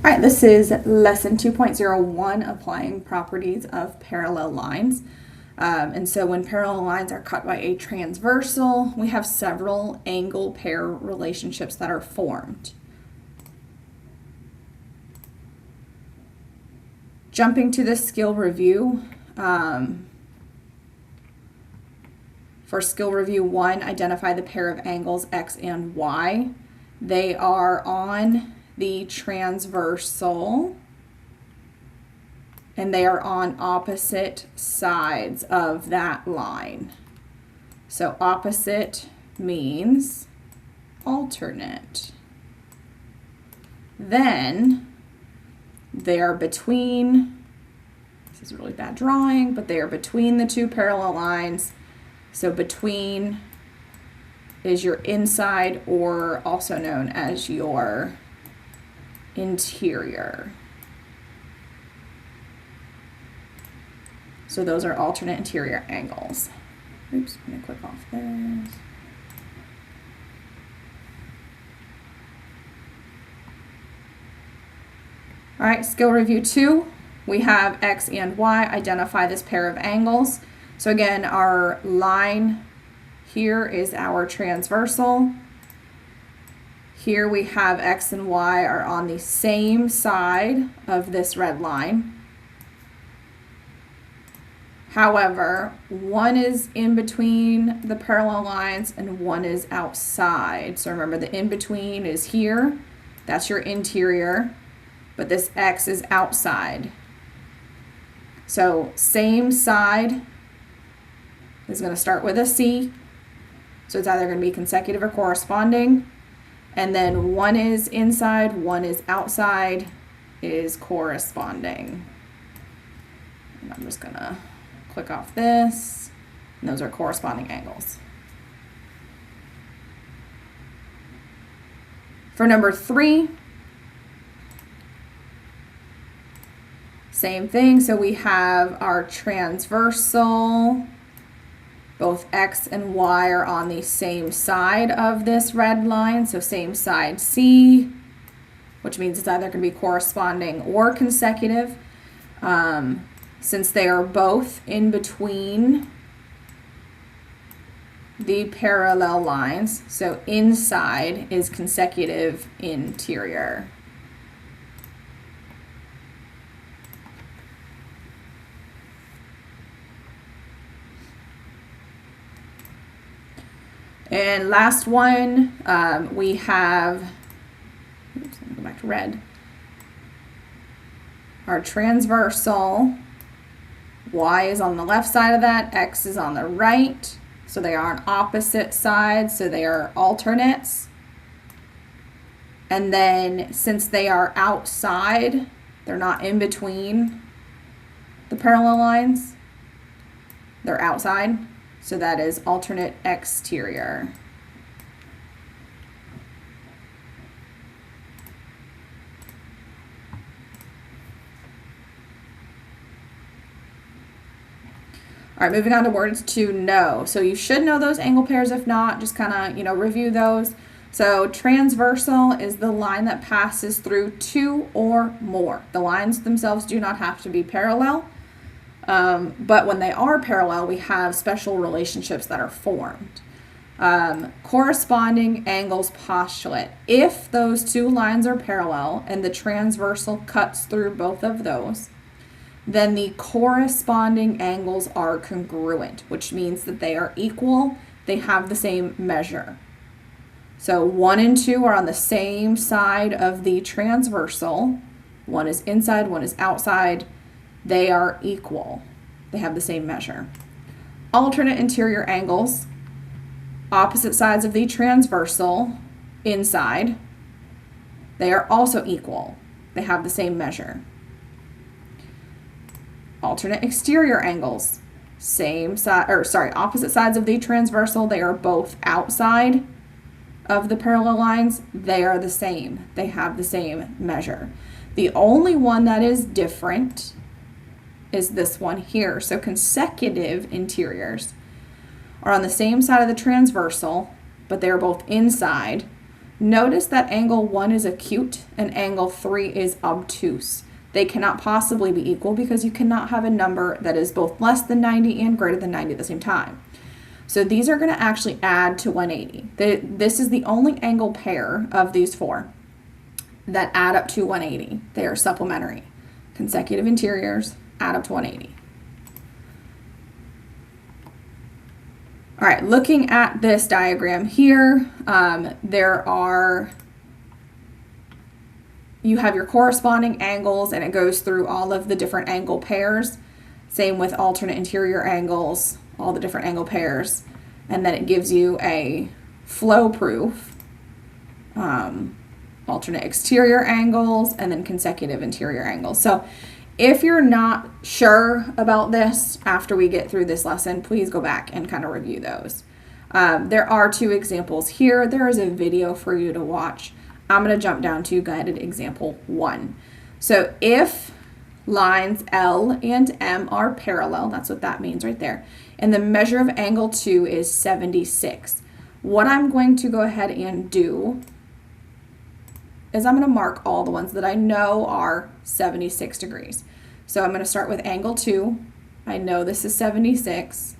All right, this is lesson 2.01, applying properties of parallel lines. And so when parallel lines are cut by a transversal, we have several angle pair relationships that are formed. Jumping to the skill review. For skill review 1, identify the pair of angles x and y. They are on the transversal, and they are on opposite sides of that line. So opposite means alternate. Then they are between, this is a really bad drawing, but they are between the two parallel lines. So between is your inside, or also known as your interior. So those are alternate interior angles. Oops, I'm going to click off this. All right, skill review 2. We have x and y. Identify this pair of angles. So again, our line here is our transversal. Here we have x and y are on the same side of this red line. However, one is in between the parallel lines and one is outside. So remember, the in between is here. That's your interior, but this x is outside. So same side is going to start with a C. So it's either going to be consecutive or corresponding. And then one is inside, one is outside, is corresponding. And I'm just going to click off this. And those are corresponding angles. For number 3, same thing. So we have our transversal. Both x and y are on the same side of this red line, so same side C, which means it's either going to be corresponding or consecutive. Since they are both in between the parallel lines, so inside is consecutive interior. And last one, we have, oops, let me go back to red. Our transversal, y is on the left side of that, x is on the right. So they are on opposite sides, so they are alternates. And then since they are outside, they're not in between the parallel lines, they're outside. So that is alternate exterior. All right, moving on to words to know. So you should know those angle pairs. If not, just kind of, review those. So transversal is the line that passes through two or more. The lines themselves do not have to be parallel. But when they are parallel, we have special relationships that are formed. Corresponding angles postulate. If those two lines are parallel and the transversal cuts through both of those, then the corresponding angles are congruent, which means that they are equal. They have the same measure. So 1 and 2 are on the same side of the transversal. One is inside, one is outside. They are equal. They have the same measure. Alternate interior angles, opposite sides of the transversal, inside. They are also equal. They have the same measure. Alternate exterior angles, opposite sides of the transversal. They are both outside of the parallel lines. They are the same. They have the same measure. The only one that is different is this one here. So consecutive interiors are on the same side of the transversal, but they're both inside. Notice that angle 1 is acute and angle 3 is obtuse. They cannot possibly be equal because you cannot have a number that is both less than 90 and greater than 90 at the same time. So these are going to actually add to 180. This is the only angle pair of these four that add up to 180. They are supplementary. Consecutive interiors add up to 180. All right, looking at this diagram here, you have your corresponding angles and it goes through all of the different angle pairs. Same with alternate interior angles, all the different angle pairs. And then it gives you a flow proof, alternate exterior angles, and then consecutive interior angles. So if you're not sure about this after we get through this lesson, please go back and kind of review those. There are two examples here. There is a video for you to watch. I'm going to jump down to guided example 1. So if lines L and M are parallel, that's what that means right there, and the measure of angle 2 is 76. What I'm going to go ahead and do is I'm going to mark all the ones that I know are 76 degrees. So I'm going to start with angle 2. I know this is 76.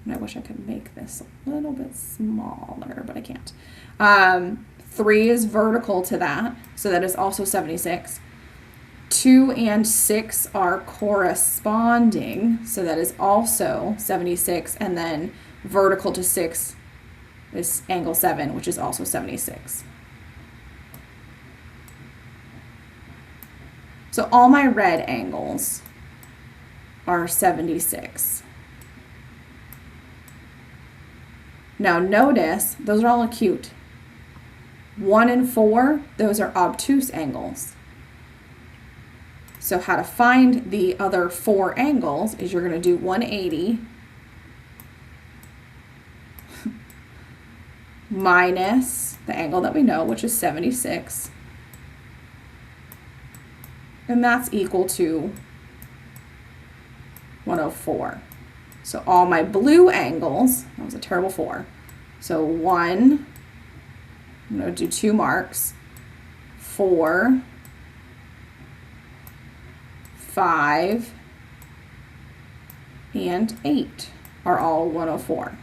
And I wish I could make this a little bit smaller, but I can't. 3 is vertical to that, so that is also 76. 2 and 6 are corresponding, so that is also 76. And then vertical to 6 is angle 7, which is also 76. So all my red angles are 76. Now notice, those are all acute. 1 and 4, those are obtuse angles. So how to find the other 4 angles is you're going to do 180 minus the angle that we know, which is 76. And that's equal to 104. So all my blue angles, that was a terrible 4. So 1, I'm going to do 2 marks, 4, 5, and 8 are all 104.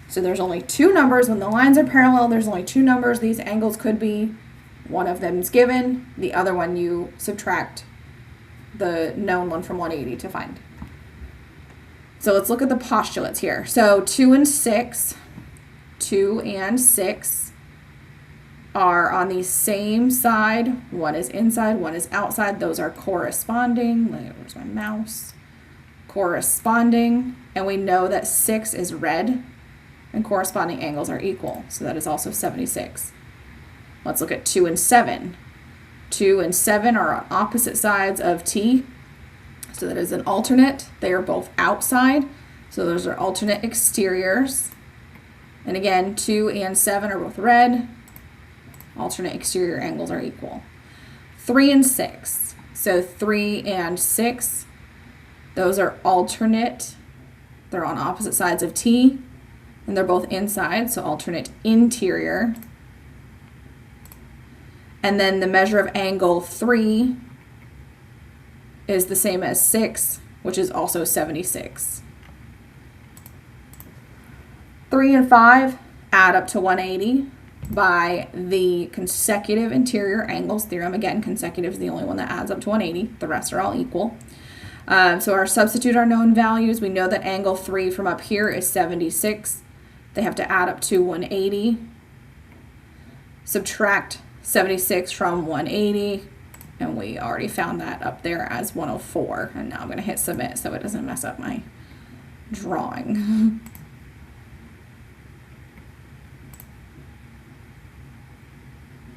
So there's only 2 numbers. When the lines are parallel, there's only 2 numbers these angles could be. One of them is given. The other one you subtract the known one from 180 to find. So let's look at the postulates here. So 2 and 6 are on the same side. One is inside, one is outside. Those are corresponding. Where's my mouse? Corresponding. And we know that 6 is red and corresponding angles are equal. So that is also 76. Let's look at 2 and 7. 2 and 7 are on opposite sides of T. So that is an alternate. They are both outside. So those are alternate exteriors. And again, 2 and 7 are both red. Alternate exterior angles are equal. 3 and 6. So 3 and 6, those are alternate. They're on opposite sides of T. And they're both inside, so alternate interior. And then the measure of angle 3 is the same as 6, which is also 76. 3 and 5 add up to 180 by the consecutive interior angles theorem. Again, consecutive is the only one that adds up to 180. The rest are all equal. So our substitute our known values. We know that angle 3 from up here is 76. They have to add up to 180. Subtract 76 from 180, and we already found that up there as 104. And now I'm going to hit submit so it doesn't mess up my drawing.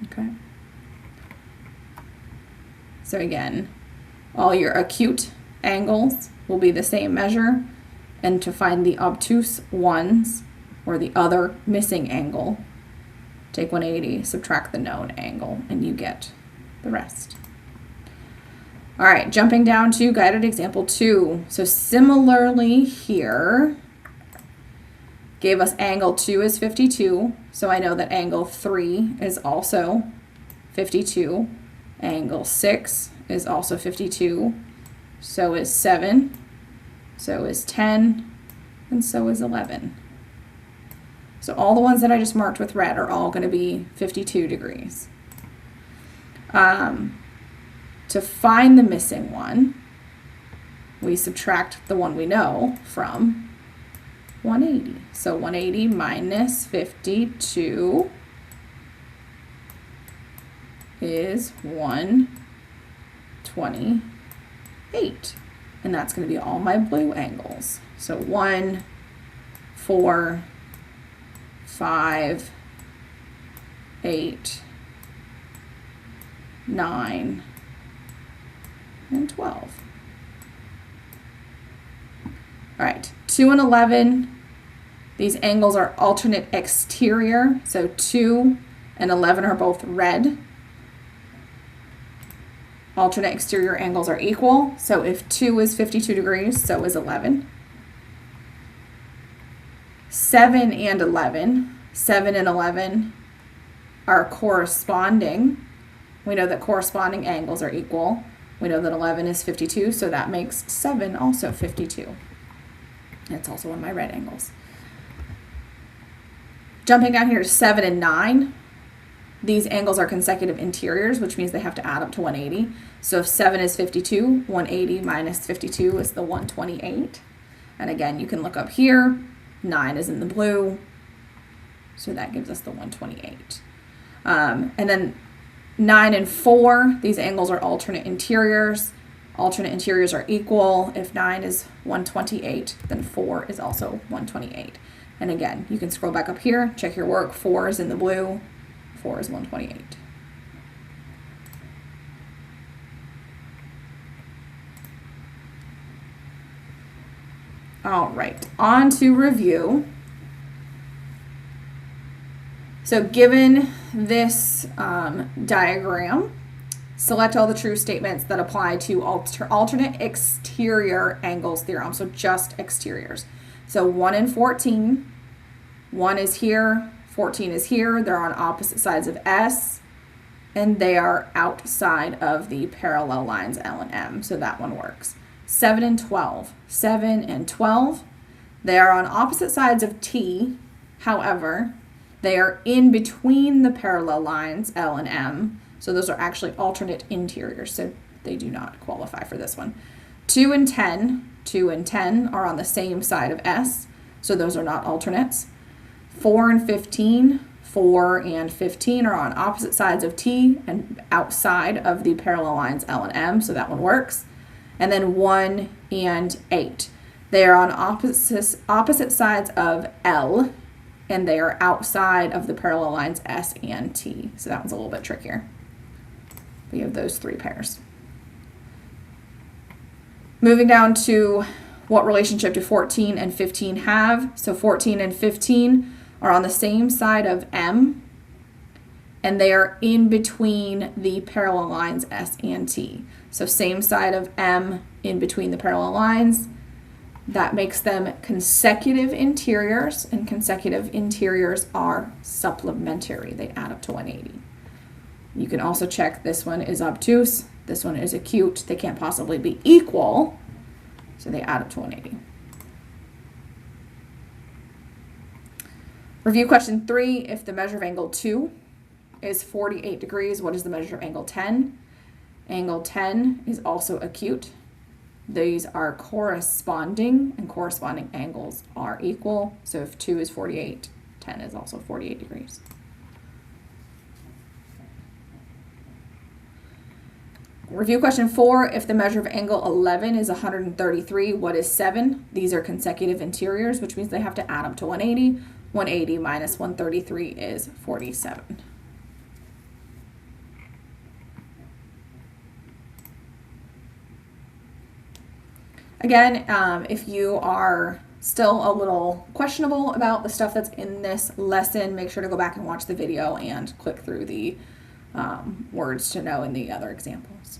Okay. So again, all your acute angles will be the same measure, and to find the obtuse ones, or the other missing angle, take 180, subtract the known angle, and you get the rest. All right, jumping down to guided example 2. So similarly here, Gave us angle 2 is 52, so I know that angle 3 is also 52. Angle 6 is also 52. So is 7. So is 10. And so is 11. So all the ones that I just marked with red are all going to be 52 degrees. To find the missing one, we subtract the one we know from 180. So 180 minus 52 is 128. And that's going to be all my blue angles. So 1, 4, 5, 8, 9, and 12. All right, 2 and 11, these angles are alternate exterior, so 2 and 11 are both red. Alternate exterior angles are equal, so if 2 is 52 degrees, so is 11. 7 and 11 are corresponding. We know that corresponding angles are equal. We know that 11 is 52, so that makes 7 also 52. It's also one of my red angles. Jumping down here to 7 and 9, these angles are consecutive interiors, which means they have to add up to 180. So if 7 is 52, 180 minus 52 is the 128. And again, you can look up here. 9 is in the blue, so that gives us the 128. And then 9 and 4, these angles are alternate interiors. Alternate interiors are equal. If 9 is 128, then 4 is also 128. And again, you can scroll back up here, check your work. 4 is in the blue, 4 is 128. All right, on to review. So given this diagram, select all the true statements that apply to alternate exterior angles theorem, so just exteriors. So 1 and 14, 1 is here, 14 is here, they're on opposite sides of S, and they are outside of the parallel lines L and M, so that one works. 7 and 12, 7 and 12, they are on opposite sides of T, however, they are in between the parallel lines L and M, so those are actually alternate interiors, so they do not qualify for this one. 2 and 10, 2 and 10 are on the same side of S, so those are not alternates. 4 and 15, 4 and 15 are on opposite sides of T and outside of the parallel lines L and M, so that one works. And then 1 and 8, they are on opposite sides of L, and they are outside of the parallel lines S and T, so that one's a little bit trickier. We have those 3 pairs. Moving down to what relationship do 14 and 15 have? So 14 and 15 are on the same side of M, and they are in between the parallel lines S and T. So same side of M in between the parallel lines. That makes them consecutive interiors, and consecutive interiors are supplementary. They add up to 180. You can also check this one is obtuse, this one is acute. They can't possibly be equal, so they add up to 180. Review question 3. If the measure of angle 2 is 48 degrees, what is the measure of angle 10? Angle 10 is also acute. These are corresponding, and corresponding angles are equal. So if 2 is 48, 10 is also 48 degrees. Review question 4. If the measure of angle 11 is 133, what is 7? These are consecutive interiors, which means they have to add up to 180. 180 minus 133 is 47. Again, if you are still a little questionable about the stuff that's in this lesson, make sure to go back and watch the video and click through the words to know in the other examples.